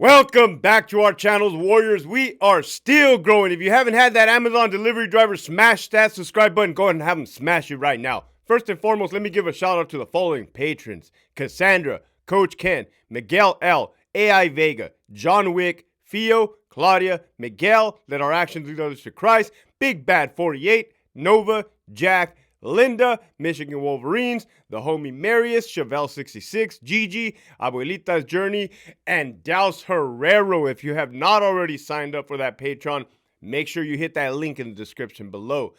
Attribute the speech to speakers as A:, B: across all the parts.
A: Welcome back to our channels, Warriors. We are still growing. If you haven't had that Amazon delivery driver, smash that subscribe button. Go ahead and have them smash it right now. First and foremost, let me give a shout out to the following patrons: Cassandra, Coach Ken, Miguel L, AI Vega, John Wick, Fio, Claudia, Miguel, Let Our Actions Lead Others to Christ, Big Bad 48, Nova, Jack, Linda, Michigan Wolverines, the homie Marius, Chevelle66, Gigi, Abuelita's Journey, and Daus Herrero. If you have not already signed up for that Patreon, make sure you hit that link in the description below.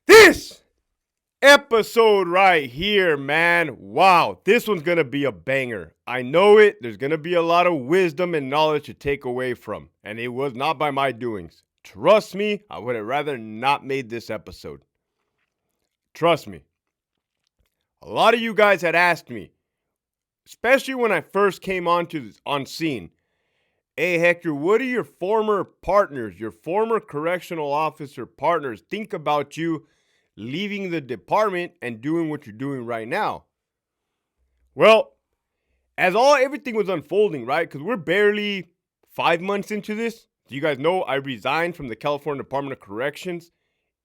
A: This episode right here, man, wow, this one's going to be a banger. I know it. There's going to be a lot of wisdom and knowledge to take away from, and it was not by my doings. Trust me, I would have rather not made this episode. Trust me. A lot of you guys had asked me, especially when I first came on scene, hey Hector, what do your former partners, your former correctional officer partners think about you leaving the department and doing what you're doing right now? Well, as everything was unfolding, right? Because we're barely 5 months into this. Do you guys know I resigned from the California Department of Corrections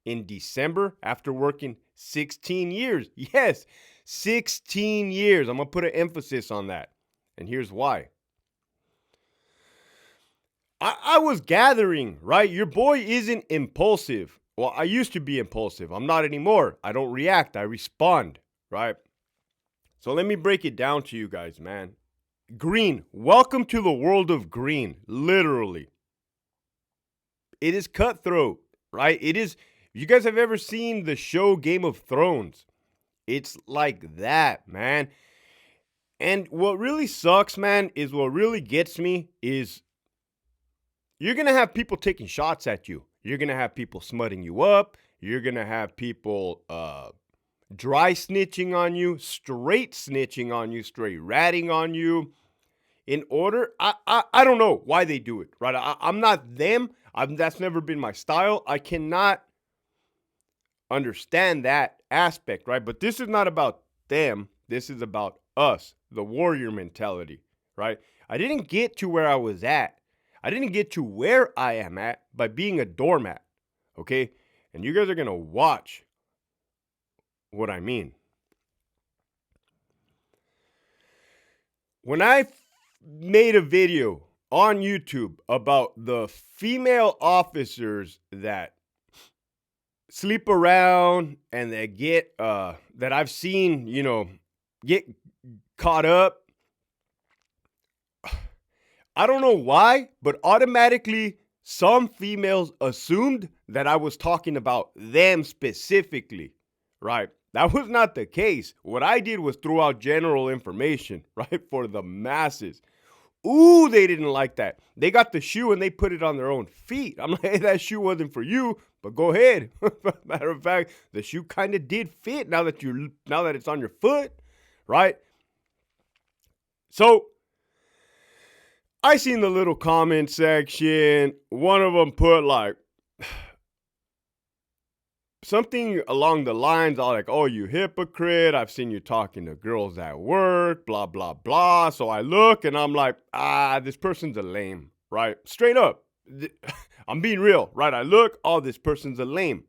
A: in December after working 16 years. Yes, 16 years. I'm going to put an emphasis on that. And here's why. I was gathering, right? Your boy isn't impulsive. Well, I used to be impulsive. I'm not anymore. I don't react. I respond, right? So let me break it down to you guys, man. Green. Welcome to the world of green. Literally. It is cutthroat, right? It is. You guys have ever seen the show Game of Thrones? It's like that, man. And what really sucks, man, is what really gets me is you're going to have people taking shots at you. You're going to have people smutting you up. You're going to have people dry snitching on you, straight snitching on you, straight ratting on you. In order, I don't know why they do it, right? I'm not them. That's never been my style. I cannot understand that aspect, right? But this is not about them. This is about us, the warrior mentality, right? I didn't get to where I was at. I didn't get to where I am at by being a doormat, okay? And you guys are going to watch what I mean. When I made a video on YouTube about the female officers that sleep around and that get that I've seen, get caught up. I don't know why, but automatically some females assumed that I was talking about them specifically, right? That was not the case. What I did was throw out general information, right, for the masses. Ooh, they didn't like that. They got the shoe and they put it on their own feet. I'm like, hey, that shoe wasn't for you, but go ahead. Matter of fact, the shoe kind of did fit now that it's on your foot, right? So I seen the little comment section. One of them put like something along the lines of like, oh, you hypocrite. I've seen you talking to girls at work, blah, blah, blah. So I look and I'm like, this person's a lame, right? Straight up. I'm being real, right? I look, oh, this person's a lame.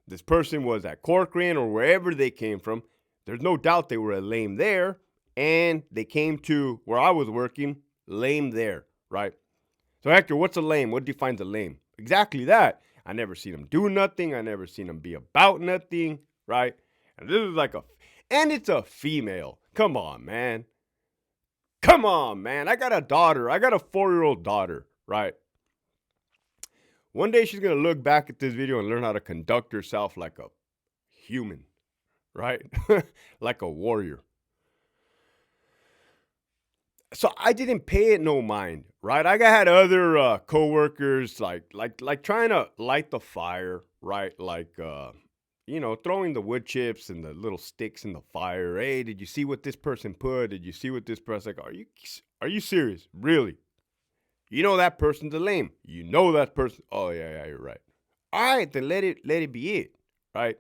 A: This person was at Corcoran or wherever they came from. There's no doubt they were a lame there. And they came to where I was working, lame there, right? So Hector, what's a lame? What defines a lame? Exactly that. I never seen him do nothing. I never seen him be about nothing, right? And this is and it's a female. Come on, man. Come on, man. I got a daughter. I got a 4-year-old daughter, right? One day she's going to look back at this video and learn how to conduct herself like a human, right? Like a warrior. So I didn't pay it no mind, right? I had other coworkers like trying to light the fire, right? Like throwing the wood chips and the little sticks in the fire. Hey, did you see what this person put? Did you see what this person? Like, are you serious? Really? You know that person's a lame. You know that person. Oh yeah, you're right. All right, then let it be it, right?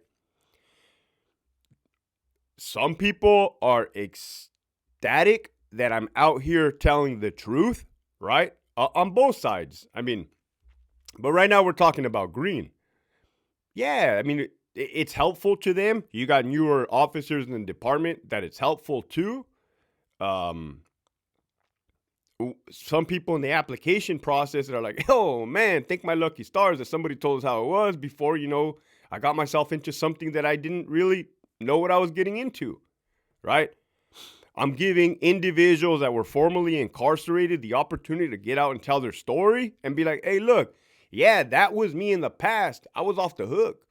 A: Some people are ecstatic that I'm out here telling the truth, right? On both sides. I mean, but right now we're talking about green. Yeah, I mean, it's helpful to them. You got newer officers in the department that it's helpful to. Um, some people in the application process that are like, oh man, thank my lucky stars that somebody told us how it was before, I got myself into something that I didn't really know what I was getting into, right? I'm giving individuals that were formerly incarcerated the opportunity to get out and tell their story and be like, hey, look, yeah, that was me in the past. I was off the hook.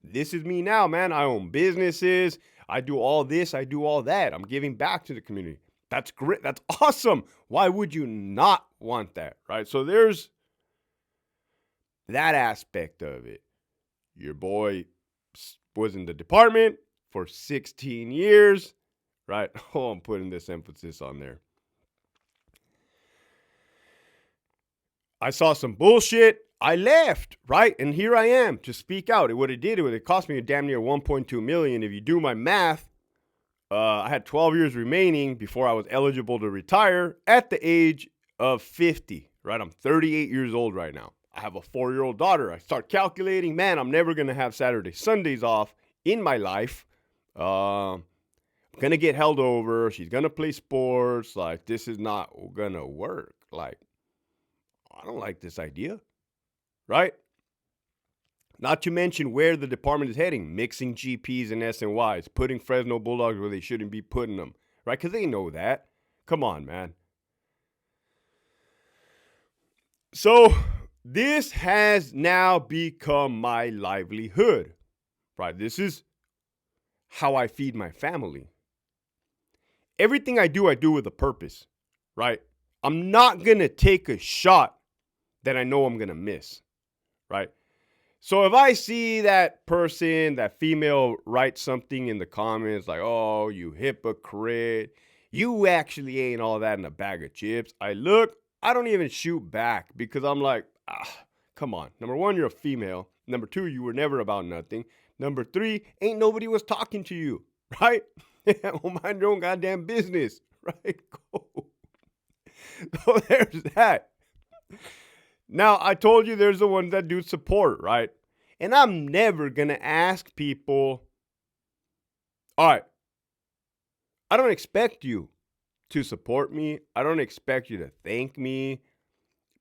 A: This is me now, man. I own businesses. I do all this. I do all that. I'm giving back to the community. That's great. That's awesome. Why would you not want that, right? So there's that aspect of it. Your boy was in the department for 16 years, right? Oh, I'm putting this emphasis on there. I saw some bullshit. I left, right? And here I am to speak out. What it did, it cost me a damn near 1.2 million. If you do my math, I had 12 years remaining before I was eligible to retire at the age of 50, right? I'm 38 years old right now. I have a 4-year-old daughter. I start calculating, man, I'm never going to have Saturday, Sundays off in my life. I'm going to get held over. She's going to play sports. Like, this is not going to work. Like, I don't like this idea, right? Not to mention where the department is heading, mixing GPs and SNYs, putting Fresno Bulldogs where they shouldn't be putting them, right? Because they know that. Come on, man. So this has now become my livelihood, right? This is how I feed my family. Everything I do with a purpose, right? I'm not going to take a shot that I know I'm going to miss, right? So if I see that person, that female, write something in the comments like, oh, you hypocrite, you actually ain't all that in a bag of chips, I don't even shoot back because I'm like, come on. Number one, you're a female. Number two, you were never about nothing. Number three, ain't nobody was talking to you, right? Well, mind your own goddamn business, right? Go. So there's that. Now, I told you there's the ones that do support, right? And I'm never going to ask people, all right, I don't expect you to support me. I don't expect you to thank me.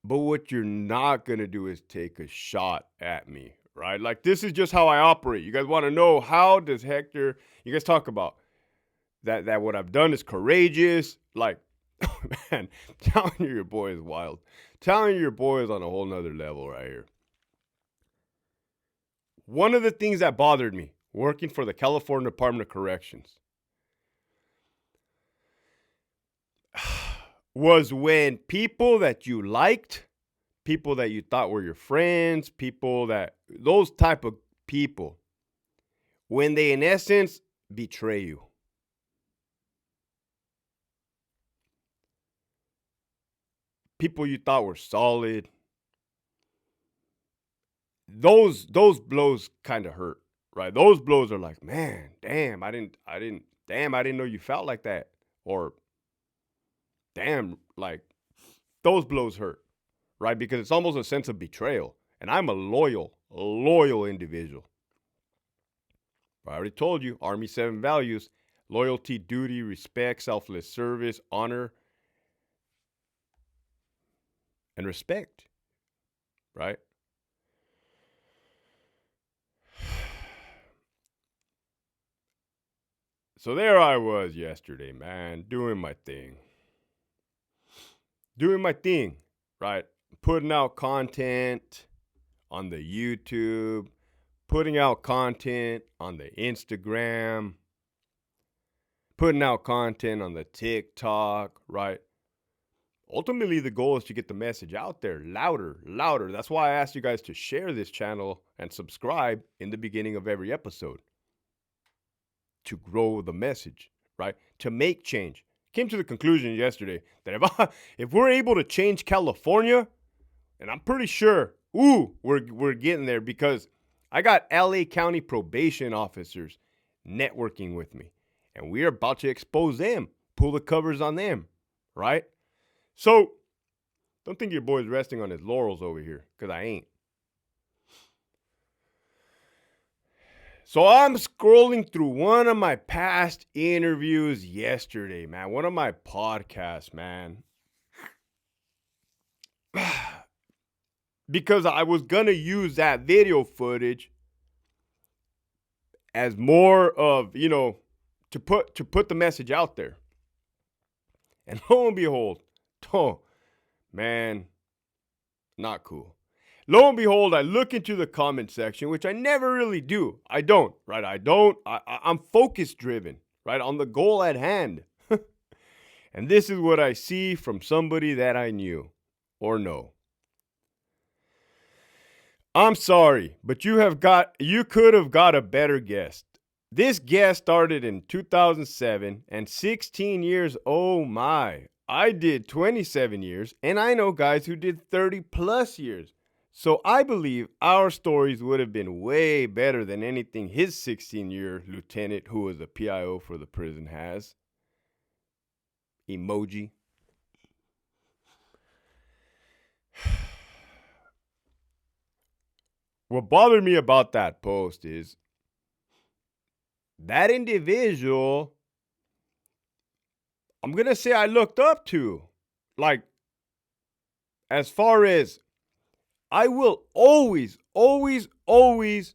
A: But what you're not going to do is take a shot at me, right? Like, this is just how I operate. You guys want to know how does Hector, you guys talk about that what I've done is courageous. Like, oh, man, telling you your boy is wild. Telling you your boy is on a whole nother level right here. One of the things that bothered me working for the California Department of Corrections was when people that you liked, people that you thought were your friends, those type of people, when they in essence betray you. People you thought were solid. Those blows kind of hurt, right? Those blows are like, man, damn, I didn't know you felt like that. Or damn, like, those blows hurt, right? Because it's almost a sense of betrayal. And I'm a loyal individual. I already told you, Army 7 values: loyalty, duty, respect, selfless service, honor, and respect, right? So there I was yesterday, man, doing my thing, right? Putting out content on the YouTube, putting out content on the Instagram, putting out content on the TikTok, right? Ultimately, the goal is to get the message out there louder. That's why I asked you guys to share this channel and subscribe in the beginning of every episode. To grow the message, right? To make change. Came to the conclusion yesterday that if we're able to change California, and I'm pretty sure, we're getting there, because I got LA County probation officers networking with me, and we are about to expose them, pull the covers on them, right? So, don't think your boy's resting on his laurels over here, because I ain't. So I'm scrolling through one of my past interviews yesterday, man. One of my podcasts, man. Because I was going to use that video footage as more of, to put the message out there. And lo and behold, oh, man, not cool. Lo and behold, I look into the comment section, which I never really do. I don't, right? I'm focus driven, right? On the goal at hand. And this is what I see from somebody that I knew or know. I'm sorry, but you could have got a better guest. This guest started in 2007 and 16 years, oh my. I did 27 years, and I know guys who did 30 plus years. So I believe our stories would have been way better than anything his 16-year lieutenant, who was a PIO for the prison, has. Emoji. What bothered me about that post is that individual, I'm going to say I looked up to. Like, as far as I will always, always, always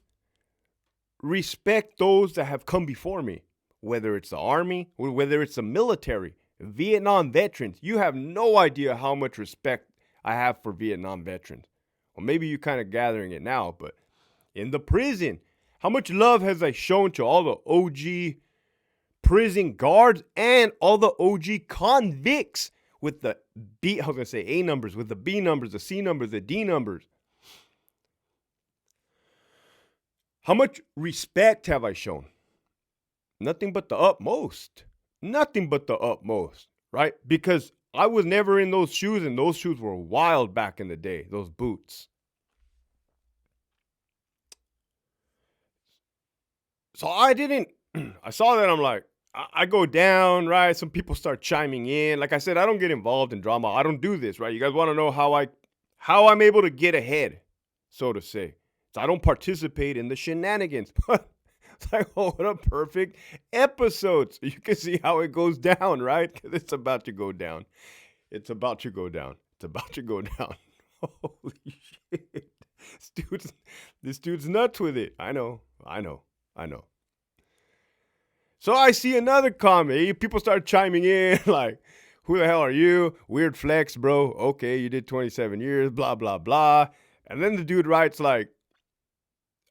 A: respect those that have come before me, whether it's the Army or whether it's the military, Vietnam veterans. You have no idea how much respect I have for Vietnam veterans. Well, maybe you're kind of gathering it now, but in the prison, how much love has I shown to all the OG prison guards and all the OG convicts with the B, I was going to say A numbers, with the B numbers, the C numbers, the D numbers. How much respect have I shown? Nothing but the utmost. Nothing but the utmost, right? Because I was never in those shoes, and those shoes were wild back in the day, those boots. So I saw that, I'm like, I go down, right? Some people start chiming in. Like I said, I don't get involved in drama. I don't do this, right? You guys want to know how I'm able to get ahead, so to say. So I don't participate in the shenanigans. But it's like, oh, what a perfect episode. So you can see how it goes down, right? Because it's about to go down. It's about to go down. It's about to go down. Holy shit. This dude's nuts with it. I know. So I see another comment. People start chiming in like, who the hell are you? Weird flex, bro. Okay, you did 27 years, blah, blah, blah. And then the dude writes like,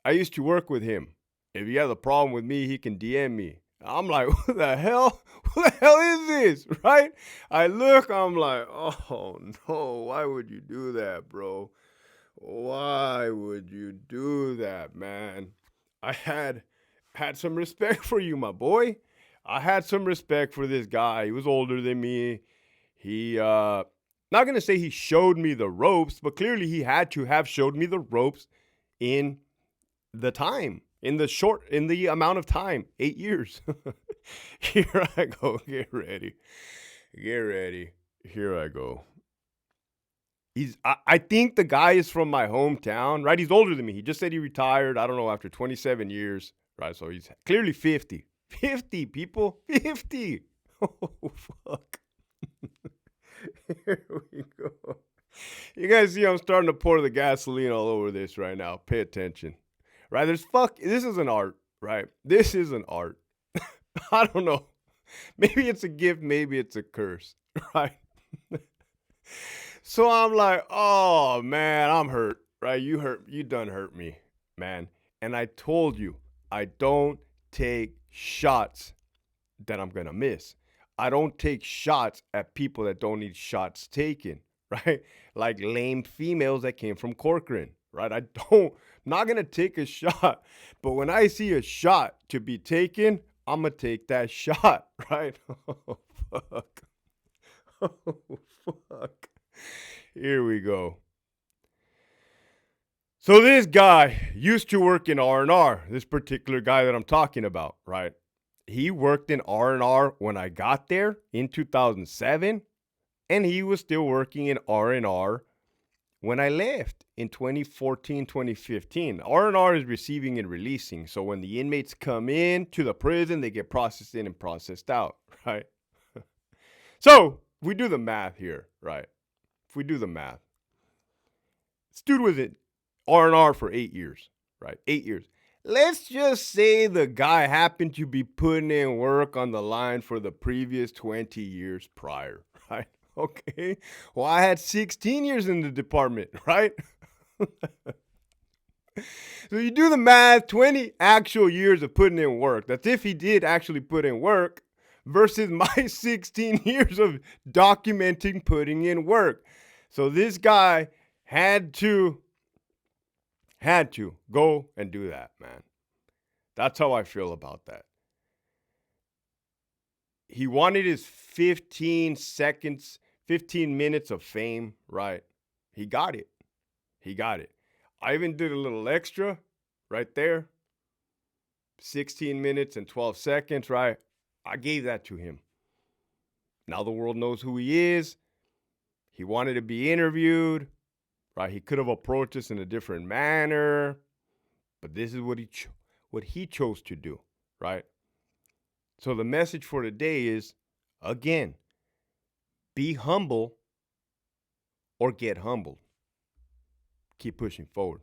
A: I used to work with him. If he has a problem with me, he can DM me. I'm like, what the hell? Who the hell is this? Right? I look, I'm like, oh no, why would you do that, bro? Why would you do that, man? I had some respect for you, my boy. I had some respect for this guy. He was older than me. He, not going to say he showed me the ropes, but clearly he had to have showed me the ropes in the time, in the amount of time, 8 years. Here I go. Get ready. Here I go. I think the guy is from my hometown, right? He's older than me. He just said he retired, I don't know, after 27 years, right? So he's clearly 50. 50, people. 50. Oh, fuck. Here we go. You guys see I'm starting to pour the gasoline all over this right now. Pay attention. Right? This is an art, right? This is an art. I don't know. Maybe it's a gift, maybe it's a curse, right? So I'm like, oh man, I'm hurt, right? You done hurt me, man. And I told you, I don't take shots that I'm gonna miss. I don't take shots at people that don't need shots taken, right? Like lame females that came from Corcoran, right? I'm not gonna take a shot, but when I see a shot to be taken, I'm gonna take that shot, right? Oh, fuck. Oh, fuck. Here we go. So this guy used to work in R&R, this particular guy that I'm talking about, right? He worked in R&R when I got there in 2007. And he was still working in R&R when I left in 2014, 2015. R&R is receiving and releasing. So when the inmates come in to the prison, they get processed in and processed out, right? So if we do the math here, right? If we do the math, this dude was in R&R for 8 years, right? 8 years. Let's just say the guy happened to be putting in work on the line for the previous 20 years prior, right? Okay. Well, I had 16 years in the department, right? So you do the math, 20 actual years of putting in work. That's if he did actually put in work versus my 16 years of documenting putting in work. So this guy had to go and do that, man. That's how I feel about that. He wanted his 15 seconds, 15 minutes of fame, right? He got it. He got it. I even did a little extra right there. 16 minutes and 12 seconds, right? I gave that to him. Now the world knows who he is. He wanted to be interviewed, right? He could have approached us in a different manner, but this is what he chose to do, right? So the message for today is, again, be humble or get humbled. Keep pushing forward.